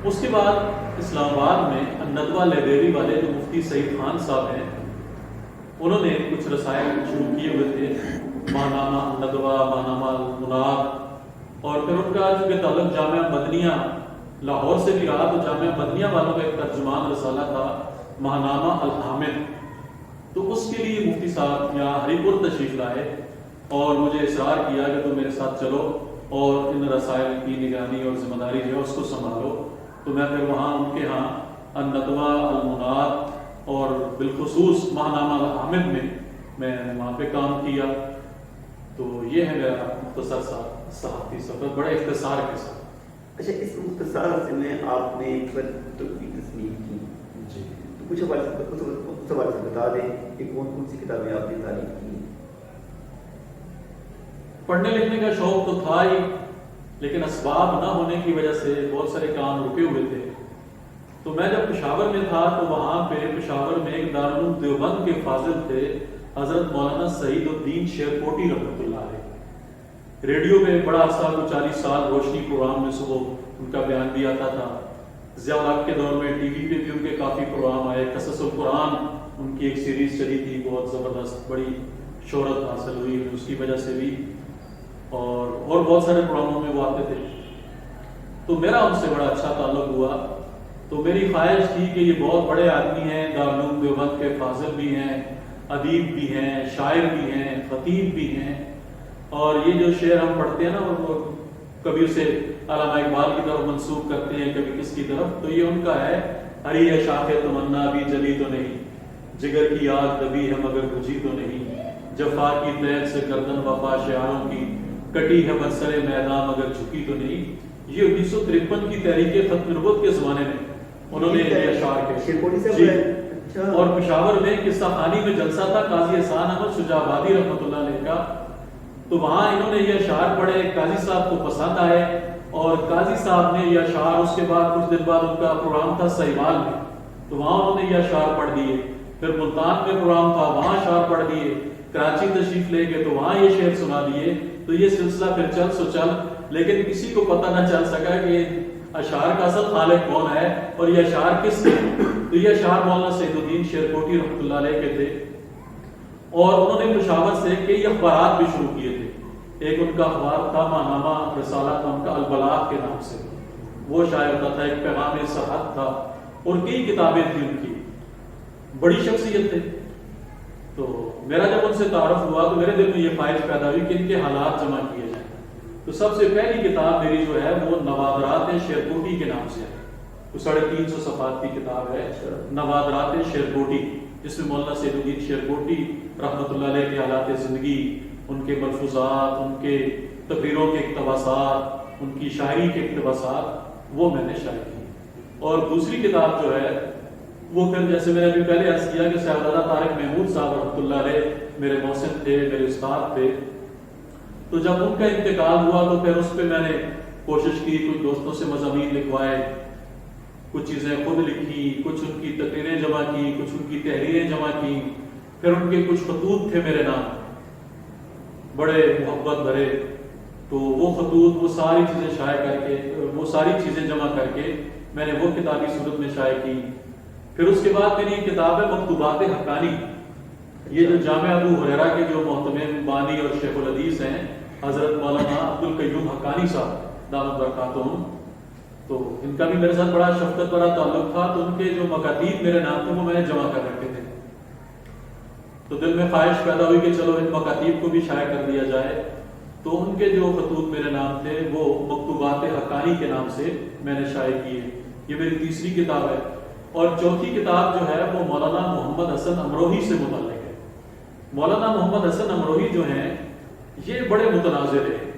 اس کے بعد اسلام آباد میں الندوہ لائبریری والے جو مفتی سعید خان صاحب ہیں, انہوں نے کچھ رسائل شروع کیے ہوئے تھے, ماہنامہ الندوہ, ماہنامہ المنار. اور پھر ان کا چونکہ تعلق جامعہ مدنیہ لاہور سے بھی رہا, تو جامعہ مدنیہ والوں کا ایک ترجمان رسالہ تھا ماہنامہ الحامد. تو اس کے لیے مفتی صاحب یہاں ہری پور تشریف لائے اور مجھے اصرار کیا کہ تم میرے ساتھ چلو اور ان رسائل کی نگرانی اور ذمہ داری جو ہے اس کو سنبھالو. تو میں پھر وہاں ان کے ہاں الندوہ, المنار اور بالخصوص ماہنامہ الحامد میں نے وہاں پہ کام کیا. تو یہ ہے میرا مختصر سا صحافتی سفر, بڑے اختصار کے ساتھ. اچھا, اس مختصر سے میں آپ نے تصنیف کی جی, تو کچھ حوالے سے بتا دیں کہ کون کون سی کتابیں آپ نے تعریف کی. پڑھنے لکھنے کا شوق تو تھا ہی, لیکن اسباب نہ ہونے کی وجہ سے بہت سارے کام رکے ہوئے تھے. تو میں جب پشاور میں تھا تو وہاں پہ پشاور میں ایک دارالعلوم دیوبند کے فاضل تھے حضرت مولانا سعید الدین شیرکوٹی رحمۃ اللہ علیہ. ریڈیو میں بڑا عرصہ 40 سال روشنی پروگرام میں صبح ان کا بیان بھی آتا تھا. ضیاء الحق کے دور میں ٹی وی پہ بھی ان کے کافی پروگرام آئے. قصص القرآن ان کی ایک سیریز چلی تھی, بہت زبردست, بڑی شہرت حاصل ہوئی اس کی وجہ سے بھی, اور بہت سارے پروگراموں میں وہ آتے تھے. تو میرا ان سے بڑا اچھا تعلق ہوا. تو میری خواہش تھی کہ یہ بہت بڑے آدمی ہیں، دارالعلوم دیوبند کے فاضل بھی ہیں، ادیب بھی ہیں، شاعر بھی ہیں، خطیب بھی ہیں، اور یہ جو شعر ہم پڑھتے ہیں نا وہ کبھی اسے علامہ اقبال کی طرف منسوب کرتے ہیں، کبھی کس کی طرف، تو یہ ان کا ہے، ہری ہے شاخ تمنا بھی جلی تو نہیں، جگر کی آگ دبی ہے مگر بجھی تو نہیں، جفا کی تیر سے گردن وفا شعاروں کی، کٹی ہے برسر میدان مگر جھکی تو نہیں۔ یہ 1953 کی تحریک ختم نبوت کے زمانے میں انہوں نے یہ اشعار کے جی۔ اور پشاور میں قصہ خانی میں جلسہ تھا قاضی احسان احمد شجاع آبادی رحمۃ اللہ علیہ کا، تو وہاں انہوں نے یہ اشعار پڑھے، قاضی صاحب کو پسند آئے، اور قاضی صاحب نے یہ اشعار، اس کے بعد کچھ دن بعد ان کا پروگرام تھا سہیوال میں، تو وہاں انہوں نے یہ اشعار پڑھ دیے، پھر ملتان میں پروگرام تھا وہاں اشعار پڑھ دیے، کراچی تشریف لے گئے تو وہاں یہ شعر سنا دیے، تو یہ سلسلہ پھر چل سو چل، لیکن کسی کو پتہ نہ چل سکا کہ اشعار کا اصل خالق کون ہے اور یہ اشعار کس کے، تو یہ اشعار مولانا سعید الدین شیرکوٹی رحمۃ اللہ علیہ کے تھے، اور انہوں نے پشاور سے کئی اخبارات بھی شروع کیے تھے۔ ایک ان کا اخبار تھا ماہنامہ رسالہ تھا ان کا البلاغ کے نام سے، وہ شائع ہوتا تھا، ایک پیغام صحت تھا، اور کئی کتابیں تھیں ان کی، بڑی شخصیت تھے۔ تو میرا جب ان سے تعارف ہوا تو میرے دل میں یہ خواہش پیدا ہوئی کہ ان کے حالات جمع کیے جائیں، تو سب سے پہلی کتاب میری جو ہے وہ نوادرات شیرکوٹی کے نام سے ہے، تو 350 صفحات کی کتاب ہے نوادرات شیرکوٹی، جس میں مولانا سعید الدین شیرکوٹی رحمۃ اللہ علیہ کے حالات زندگی، ان کے ملفوظات، ان کے تقریروں کے اقتباسات، ان کی شاعری کے اقتباسات، وہ میں نے شائع کی۔ اور دوسری کتاب جو ہے وہ پھر جیسے میں نے ابھی پہلے عرض کیا کہ صاحبزادہ طارق محمود صاحب رحمۃ اللہ علیہ میرے محسن تھے، میرے استاد تھے، تو جب ان کا انتقال ہوا تو پھر اس پہ میں نے کوشش کی، کچھ دوستوں سے مضامین لکھوائے، کچھ چیزیں خود لکھی، کچھ ان کی تقریریں جمع کی، کچھ ان کی تحریریں جمع کی، پھر ان کے کچھ خطوط تھے میرے نام بڑے محبت بھرے، تو وہ خطوط، وہ ساری چیزیں شائع کر کے، وہ ساری چیزیں جمع کر کے میں نے وہ کتابی صورت میں شائع کی۔ پھر اس کے بعد میری کتاب ہے مکتوبات حقانی، یہ جو جامع ابو ہریرہ کے جو محتمم بانی اور شیخ الحدیث ہیں حضرت مولانا عبدالقیوم حقانی صاحب دامت برکاتہم، تو ان کا بھی میرے ساتھ بڑا شفقت بڑا تعلق تھا، تو ان کے جو مکاتیب میرے نام تھے وہ میں نے جمع کر رکھے تھے، تو دل میں خواہش پیدا ہوئی کہ چلو ان مکاتیب کو بھی شائع کر دیا جائے، تو ان کے جو خطوط میرے نام تھے وہ مکتوبات حقانی کے نام سے میں نے شائع کیے۔ یہ میری تیسری کتاب ہے، اور چوتھی کتاب جو ہے وہ مولانا محمد حسن امروہی سے متعلق ہے۔ مولانا محمد حسن امروہی جو ہیں یہ بڑے متنازع رہے۔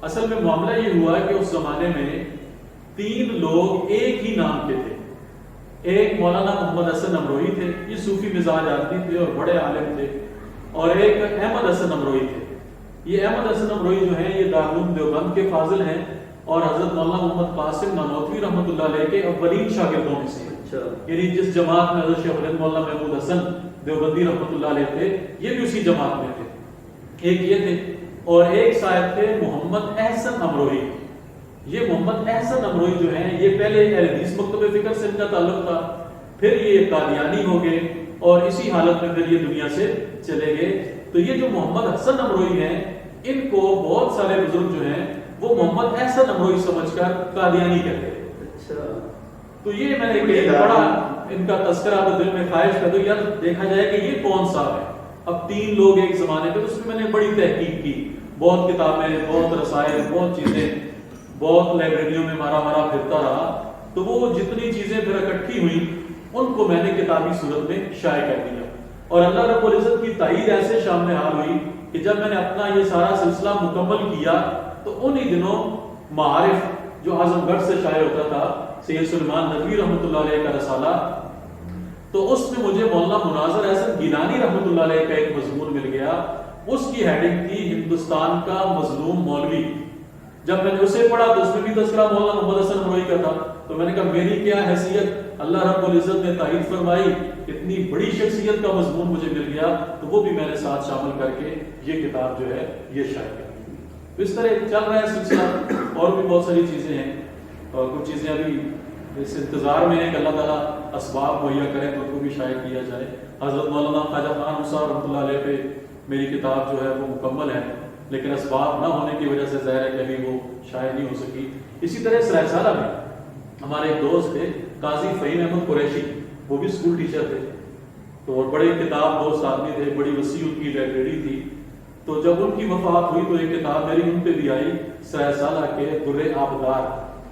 اصل میں معاملہ یہ ہوا کہ اس زمانے میں 3 لوگ ایک ہی نام کے تھے، ایک مولانا محمد حسن امروہی تھے، یہ صوفی مزاج آدمی تھے اور بڑے عالم تھے، اور ایک احمد حسن امروہی تھے۔ یہ احمد حسن امروہی جو ہیں یہ دارالعلوم دیوبند کے فاضل ہیں، اور حضرت مولانا محمد قاسم نانوتوی رحمۃ اللہ علیہ کے اولین شاگردوں میں سے، یعنی جس جماعت میں حضرت شیخ الہند مولانا محمود حسن دیوبندی رحمۃ اللہ علیہ تھے، یہ بھی اسی جماعت میں تھے، ایک یہ تھے، اور ایک صاحب تھے محمد احسن امروہی۔ یہ محمد احسن امروہی جو ہیں یہ پہلے اہل حدیث مکتب فکر سے ان کا تعلق تھا، پھر یہ قادیانی ہو گئے، اور اسی حالت میں پھر یہ دنیا سے چلے گئے۔ تو یہ جو محمد حسن امروہی ہیں ان کو بہت سارے بزرگ جو ہیں وہ محمد احسن امروہی سمجھ کر قادیانی کہتے ہیں۔ تو یہ میں نے کہ بڑا ان کا تذکرہ تو دل میں خواہش کر دو یار دیکھا جائے کہ یہ کون سا ہے۔ اب 3 لوگ ایک زمانے پہ، تو اس میں میں نے بڑی تحقیق کی، بہت کتابیں، بہت رسائل، بہت چیزیں، بہت لائبریریوں میں مارا پھرتا رہا، تو وہ جتنی چیزیں پھر اکٹھی ہوئی ان کو میں نے کتابی صورت میں شائع کر دیا، اور اللہ رب العزت کی تائید ایسے شامل حال ہوئی کہ جب میں نے اپنا یہ سارا سلسلہ مکمل کیا تو انہی دنوں معارف جو اعظم گڑھ سے شائع ہوتا تھا، سید سلیمان ندوی رحمۃ اللہ علیہ کا رسالہ، تو اس میں مجھے مولانا مناظر احسن گیلانی رحمۃ اللہ علیہ کا ایک مضمون مل گیا، اس کی ہیڈنگ تھی ہندوستان کا مظلوم مولوی۔ جب میں نے اسے پڑھا تو اس میں بھی تذکرہ مولانا محمد حسن امروہی کا تھا، تو میں نے کہا میری کیا حیثیت، اللہ رب العزت نے تائید فرمائی، اتنی بڑی شخصیت کا مضمون مجھے مل گیا، تو وہ بھی میں نے ساتھ شامل کر کے یہ کتاب جو ہے یہ شائع کی۔ اس طرح چل رہا ہے سلسلہ، اور بھی بہت ساری چیزیں ہیں، اور کچھ چیزیں ابھی اس انتظار میں ہے کہ اللہ تعالیٰ اسباب مہیا کرے تو ان کو بھی شائع کیا جائے۔ حضرت مولانا خواجہ خان صاحب رحمۃ اللہ علیہ پہ میری کتاب جو ہے وہ مکمل ہے، لیکن اسباب نہ ہونے کی وجہ سے ظاہر ہے کہ ابھی وہ شائع نہیں ہو سکی۔ اسی طرح اس رسالہ میں ہمارے ایک دوست تھے قاضی فہیم احمد قریشی، وہ بھی اسکول ٹیچر تھے، تو اور بڑے کتاب دوست آدمی تھے، بڑی وسیع ان کی لائبریری تھی. تو جب ان کی وفات ہوئی تو ایک کتاب میری ان پہ بھی آئی، سرہ سالہ کے در آبدار،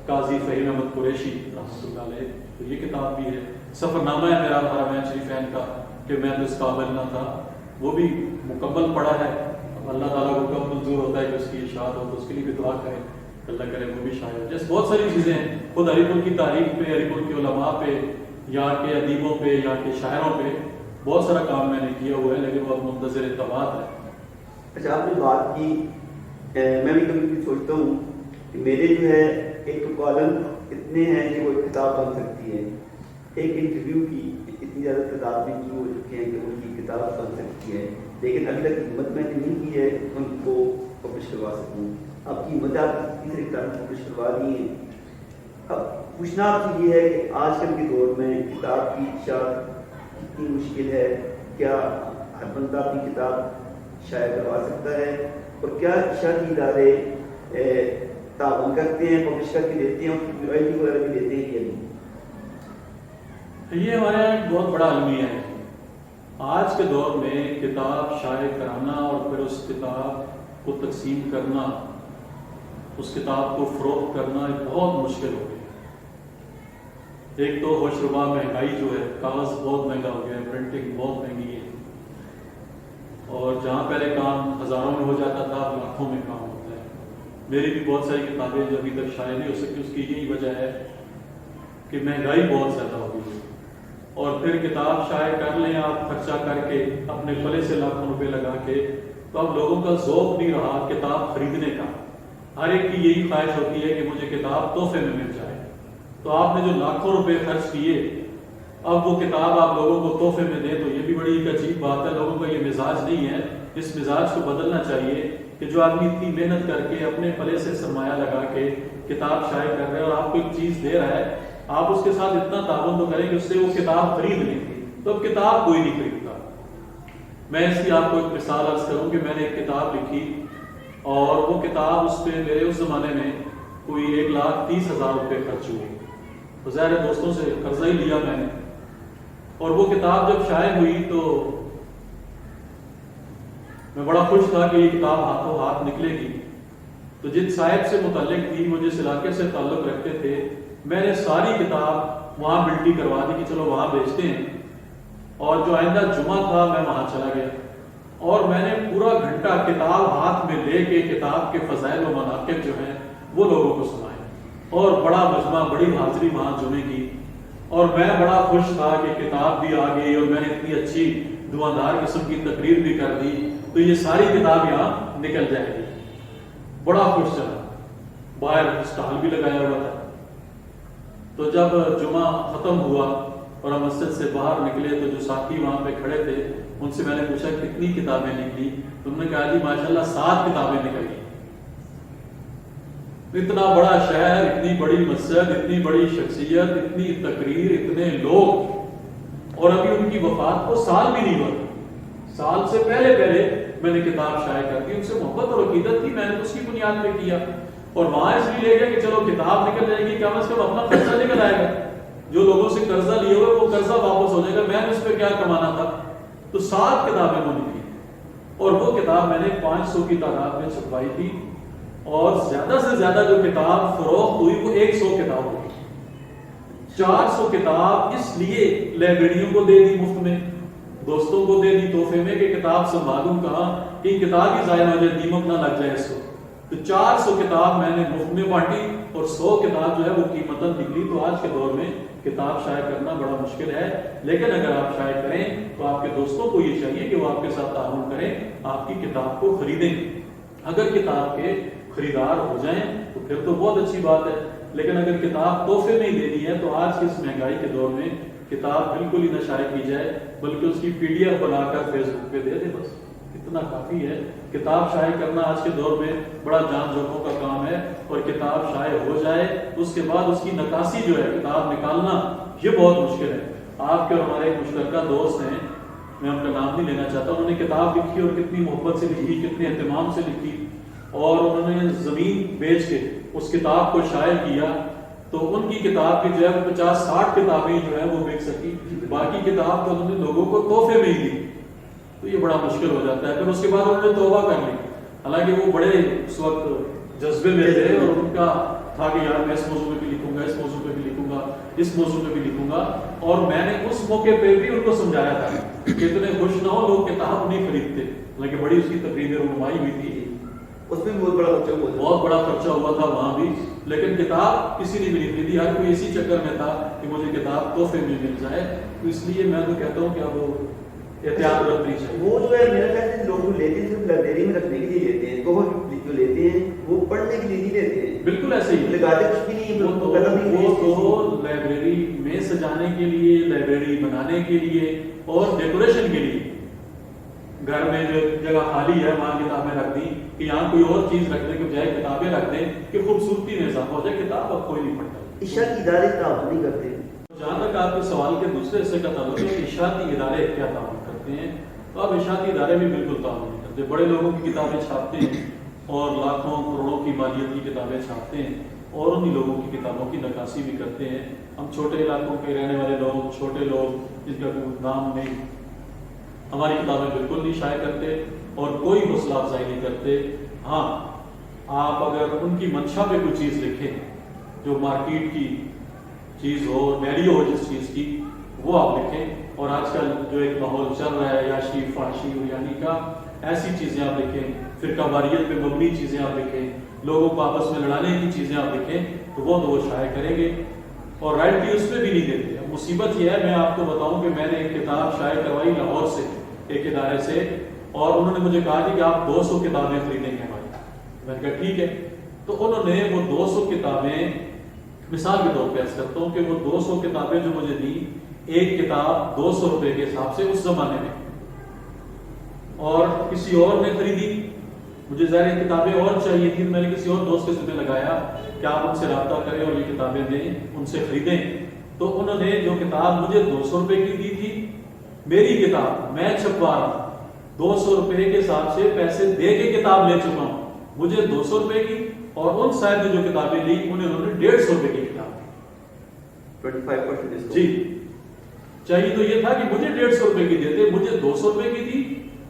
قاضی فہیم احمد قریشی رحمۃ اللہ علیہ. تو یہ کتاب بھی ہے. سفر نامہ ہے میرا حرمین شریفین کا کہ میں تو اس قابل نہ تھا، وہ بھی مکمل پڑھا ہے. اب اللہ تعالیٰ کو کب منظور ہوتا ہے کہ اس کی اشاعت ہو تو اس کے لیے بھی دعا کریں، اللہ کرے وہ بھی شاید ہو. جیسے بہت ساری چیزیں ہیں، خود ہری پور کی تاریخ پہ، ہری پور کے علماء پہ، یہاں کے ادیبوں پہ، یہاں کے شاعروں پہ بہت سارا کام میں نے کیا ہوا ہے، لیکن بہت منتظر اعتماد ہے. اچھا، آپ نے بات کی، میں بھی کبھی سوچتا ہوں کہ میرے جو ہے ایک تو کالم اتنے ہیں کہ وہ ایک کتاب بن سکتی ہے، ایک انٹرویو کی اتنی زیادہ تعداد میں کی ہو چکے ہیں کہ ان کی کتاب بن سکتی ہے، لیکن ابھی تک ہمت میں نے نہیں کی ہے ان کو پبلش کروا سکوں. آپ کی ہمت، آپ تیسری کتاب پبلش کروا دی ہیں. اب پوچھنا آپ سے یہ ہے کہ آج کل کے دور میں کتاب کی اشاعت کتنی مشکل ہے؟ کیا ہر بندہ اپنی کتاب شائع کروا سکتا ہے؟ اور کیا اشاعتی ادارے تعاون کرتے ہیں، پبلش کر کے دیتے ہیں، اور رائلٹی وغیرہ بھی دیتے ہیں یا نہیں؟ یہ ہمارے یہاں ایک بہت بڑا المیہ ہے. آج کے دور میں کتاب شائع کرانا اور پھر اس کتاب کو تقسیم کرنا، اس کتاب کو فروخت کرنا ایک بہت مشکل ہو گیا. ایک تو ہوش ربا مہنگائی جو ہے، کاغذ بہت مہنگا ہو گیا ہے، پرنٹنگ بہت مہنگی ہے، اور جہاں پہلے کام ہزاروں میں ہو جاتا تھا اب لاکھوں میں کام ہوتا ہے. میری بھی بہت ساری کتابیں جو ابھی تک شائع نہیں ہو سکتی، اس کی یہی وجہ ہے کہ مہنگائی بہت زیادہ ہو گئی ہے. اور پھر کتاب شائع کر لیں آپ خرچہ کر کے اپنے پلے سے لاکھوں روپے لگا کے، تو اب لوگوں کا ذوق نہیں رہا کتاب خریدنے کا. ہر ایک کی یہی خواہش ہوتی ہے کہ مجھے کتاب تحفے میں مل جائے. تو آپ نے جو لاکھوں روپے خرچ کیے، اب وہ کتاب آپ لوگوں کو تحفے میں دیں تو یہ بھی بڑی ایک عجیب بات ہے. لوگوں کا یہ مزاج نہیں ہے. اس مزاج کو بدلنا چاہیے کہ جو آدمی اتنی محنت کر کے اپنے پلے سے سرمایہ لگا کے کتاب شائع کر رہے ہیں اور آپ کو ایک چیز دے رہا ہے، آپ اس کے ساتھ اتنا تعاون تو کریں کہ اس سے وہ کتاب خرید لیں. تو اب کتاب کوئی نہیں خریدتا. میں اس کی آپ کو ایک مثال عرض کروں کہ میں نے ایک کتاب لکھی اور وہ کتاب اس پہ میرے اس زمانے میں کوئی 1,30,000 روپے خرچ ہوئے. تو ظاہر دوستوں سے قرضہ ہی لیا میں نے. اور وہ کتاب جب شائع ہوئی تو میں بڑا خوش تھا کہ یہ کتاب ہاتھوں ہاتھ نکلے گی. تو جن صاحب سے متعلق تھی، وہ جس علاقے سے تعلق رکھتے تھے، میں نے ساری کتاب وہاں ملٹی کروا دی کہ چلو وہاں بیچتے ہیں. اور جو آئندہ جمعہ تھا میں وہاں چلا گیا اور میں نے پورا گھنٹہ کتاب ہاتھ میں لے کے کتاب کے فضائل و مناقب جو ہیں وہ لوگوں کو سنائے. اور بڑا مجمع، بڑی حاضری وہاں جمعے کی، اور میں بڑا خوش تھا کہ کتاب بھی آ گئی اور میں نے اتنی اچھی دعاندار قسم کی تقریر بھی کر دی تو یہ ساری کتاب یہاں نکل جائے گی. بڑا خوش چلا. باہر اسٹال بھی لگایا ہوا تھا. تو جب جمعہ ختم ہوا اور ہم مسجد سے باہر نکلے تو جو ساتھی وہاں پہ کھڑے تھے ان سے میں نے پوچھا کتنی کتابیں نکلی؟ تو انہوں نے کہا جی ماشاءاللہ 7 کتابیں نکل گئی. اتنا بڑا شہر، اتنی بڑی مسجد، اتنی بڑی شخصیت، اتنی تقریر، اتنے لوگ، اور ابھی ان کی وفات کو سال بھی نہیں ہوا. سال سے پہلے میں نے کتاب شائع کر دی. ان سے محبت اور عقیدت تھی، میں نے اس کی بنیاد پہ کیا. اور وہاں اس لیے لے گیا کہ چلو کتاب نکل جائے گی، کم از کم اپنا خرچہ نکل آئے گا. جو لوگوں سے قرضہ لیے ہوئے وہ قرضہ واپس ہو جائے گا. میں نے اس پہ کیا کمانا تھا؟ تو 7 کتابیں وہ نکلی. اور وہ کتاب میں نے 500 کی تعداد میں چھپوائی تھی. اور زیادہ سے زیادہ جو کتاب فروخت ہوئی وہ 100 کتاب ہوئی. 400 کتاب اس لیے لائبریریوں کو دے دی مفت میں، دوستوں کو دے دی تحفے میں کہ کتاب سنبھالوں کہاں کہ کتاب ہی ضائع ہو جائے، دیمک نہ لگ جائے اس کو. تو 400 کتاب میں نے مفت میں بانٹی اور 100 کتاب جو ہے وہ قیمتاً نکلی. تو آج کے دور میں کتاب شائع کرنا بڑا مشکل ہے، لیکن اگر آپ شائع کریں تو آپ کے دوستوں کو یہ چاہیے کہ وہ آپ کے ساتھ تعاون کریں، آپ کی کتاب کو خریدیں. اگر کتاب کے خریدار ہو جائیں تو پھر تو بہت اچھی بات ہے، لیکن اگر کتاب تحفے میں ہی دینی ہے تو آج کے اس مہنگائی کے دور میں کتاب بالکل ہی نہ شائع کی جائے، بلکہ اس کی PDF بنا کر فیس بک پہ دے دے، بس اتنا کافی ہے. کتاب شائع کرنا آج کے دور میں بڑا جان جوکھوں کا کام ہے، اور کتاب شائع ہو جائے اس کے بعد اس کی نکاسی جو ہے، کتاب نکالنا، یہ بہت مشکل ہے. آپ کے اور ہمارے ایک مشترکہ دوست ہیں، میں ان کا نام نہیں لینا چاہتا، انہوں نے کتاب لکھی اور کتنی محبت سے لکھی، کتنے اہتمام سے لکھی، اور انہوں نے زمین بیچ کے اس کتاب کو شائع کیا. تو تو ان کی کتاب کی جو ہے 50-60 کتابیں جو ہیں وہ بک سکی، باقی کتاب تو انہوں نے لوگوں کو تحفے میں ہی دی، تو یہ بڑا مشکل ہو جاتا ہے. پھر اس کے بعد انہوں نے توبہ کر لی، حالانکہ وہ بڑے اس وقت جذبے میں تھے اور ان کا تھا کہ یار میں اس موضوع پہ بھی لکھوں گا، اس موضوع پہ بھی لکھوں گا، اس موضوع پہ بھی لکھوں گا. اور میں نے اس موقع پہ بھی ان کو سمجھایا تھا کہ اتنے خوش نہ ہو، لوگ کتاب نہیں خریدتے، حالانکہ بڑی اس کی تقریر رونمائی ہوئی تھی، اس میں بہت بڑا خرچہ ہوا، بہت بڑا خرچہ ہوا تھا وہاں بھی، لیکن کتاب کسی نے بھی نہیں خریدی. ہر کوئی اسی چکر میں تھا کہ مجھے کتاب تحفے میں مل جائے. تو اس لیے میں تو کہتا ہوں کہ اب وہ احتیاط رکھنی چاہیے. وہ جو ہے میرا خیال سے لوگ لیتے ہیں صرف لائبریری میں رکھنے کے لیے لیتے ہیں، تو جو لیتے ہیں وہ پڑھنے کے لیے نہیں لیتے ہیں. بالکل ایسے ہی لگاتے کچھ بھی نہیں، وہ تو لائبریری میں سجانے کے لیے، لائبریری بنانے کے لیے اور ڈیکوریشن کے لیے. گھر میں جو جگہ خالی ہے وہاں کتابیں رکھ دیں کہ یہاں کوئی اور چیز رکھنے کے بجائے کتابیں رکھ دیں کہ خوبصورتی میں اضافہ ہو جائے. کتاب اب کوئی نہیں پڑھتا. اشاعتی ادارے تعاون نہیں کرتے. جہاں تک آپ کے سوال کے دوسرے حصے کا تعلق ہے کہ اشاعتی ادارے کیا تعاون کرتے ہیں، تو اب اشاعتی ادارے بھی بالکل تعاون نہیں کرتے. بڑے لوگوں کی کتابیں چھاپتے ہیں اور لاکھوں کروڑوں کی مالیت کی کتابیں چھاپتے ہیں اور انہی لوگوں کی کتابوں کی نکاسی بھی کرتے ہیں. ہم چھوٹے علاقوں کے رہنے والے لوگ، چھوٹے لوگ جن کا کوئی نام نہیں، ہماری کتابیں بالکل نہیں شائع کرتے اور کوئی حوصلہ افزائی نہیں کرتے. ہاں آپ اگر ان کی منشا پہ کوئی چیز لکھیں جو مارکیٹ کی چیز ہو، ویلیو ہو جس چیز کی، وہ آپ لکھیں. اور آج کل جو ایک ماحول چل رہا ہے یاشی فحشی یعنی کا، ایسی چیزیں آپ لکھیں، فرقہ واریت پہ مبنی چیزیں آپ لکھیں، لوگوں کو آپس میں لڑانے کی چیزیں آپ لکھیں، تو وہ شائع کریں گے اور رائلٹی اس میں بھی نہیں دیتے. مصیبت یہ ہے، میں آپ کو بتاؤں کہ میں نے ایک کتاب شائع کروائی لاہور سے ایک ادارے سے، اور انہوں نے مجھے کہا کہ آپ 200 کتابیں خریدیں گے ہماری. میں نے کہا ٹھیک ہے. تو انہوں نے وہ 200 کتابیں، مثال کے طور پہ عرض کرتا ہوں کہ وہ 200 کتابیں جو مجھے دی، ایک کتاب 200 روپے کے حساب سے اس زمانے میں، اور کسی اور نے خریدی. مجھے ظاہر کتابیں اور چاہیے تھی، میں نے کسی اور دوست کے ذمہ لگایا کہ آپ ان سے رابطہ کریں اور یہ کتابیں دیں، ان سے خریدیں. تو انہوں نے جو کتاب مجھے 200 روپے کی دی تھی، میری کتاب میں چھپوا رہا ہوں 200 روپے کے حساب سے پیسے دے کے کتاب لے چکا ہوں، مجھے 200 روپے کی، اور ان صاحب نے جو کتابیں لی انہوں نے 150 روپے کی کتاب دی. 25% جی چاہیے تو یہ تھا کہ مجھے 150 روپے کی دیتے، مجھے 200 روپے کی دی.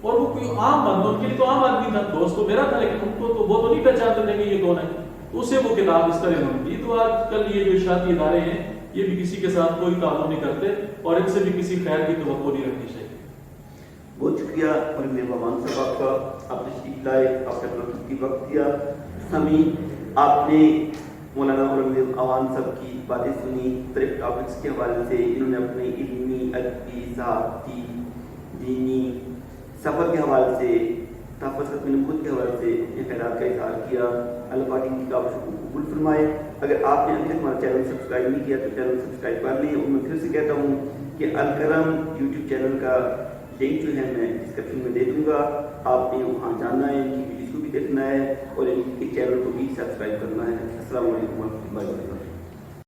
اور وہ کوئی عام بندہ، ان کے لیے تو عام آدمی تھا، دوست تو میرا تھا، لیکن ان کو تو وہ تو نہیں پہچانتے تھے کہ یہ کون ہے. تو اسے وہ کتاب اس طرح انہوں نے دی. تو آج کل یہ جو اشاعتی ادارے ہیں یہ بھی کسی کے ساتھ کوئی تعاون نہیں کرتے اور ان سے بھی کسی خیر کی توقع نہیں رکھنی چاہیے. بہت شکریہ مرحوم بابان صاحب آپ کا، آپ تشریف لائے، آپ نے اپنا قیمتی وقت دیا. سامعین، آپ نے مولانا مرحوم عوان صاحب کی باتیں سنی مختلف ٹاپکس کے حوالے سے. انہوں نے اپنے علمی، ادبی، ذاتی، دینی سفر کے حوالے سے، تحفظ ختم نبوت کے حوالے سے اپنے خیالات کا اظہار کیا. اللہ پاک ان کی کاوشوں کو قبول فرمائے. اگر آپ نے ابھی تک ہمارا چینل سبسکرائب نہیں کیا تو چینل سبسکرائب کر لیں. اور میں پھر سے کہتا ہوں کہ الکرم یوٹیوب چینل کا لنک جو ہے میں ڈسکرپشن میں دے دوں گا. آپ نے وہاں جانا ہے، ان کی ویڈیوز کو بھی دیکھنا ہے اور ان کے چینل کو بھی سبسکرائب کرنا ہے. السلام علیکم ورحمۃ اللہ وبرکاتہ.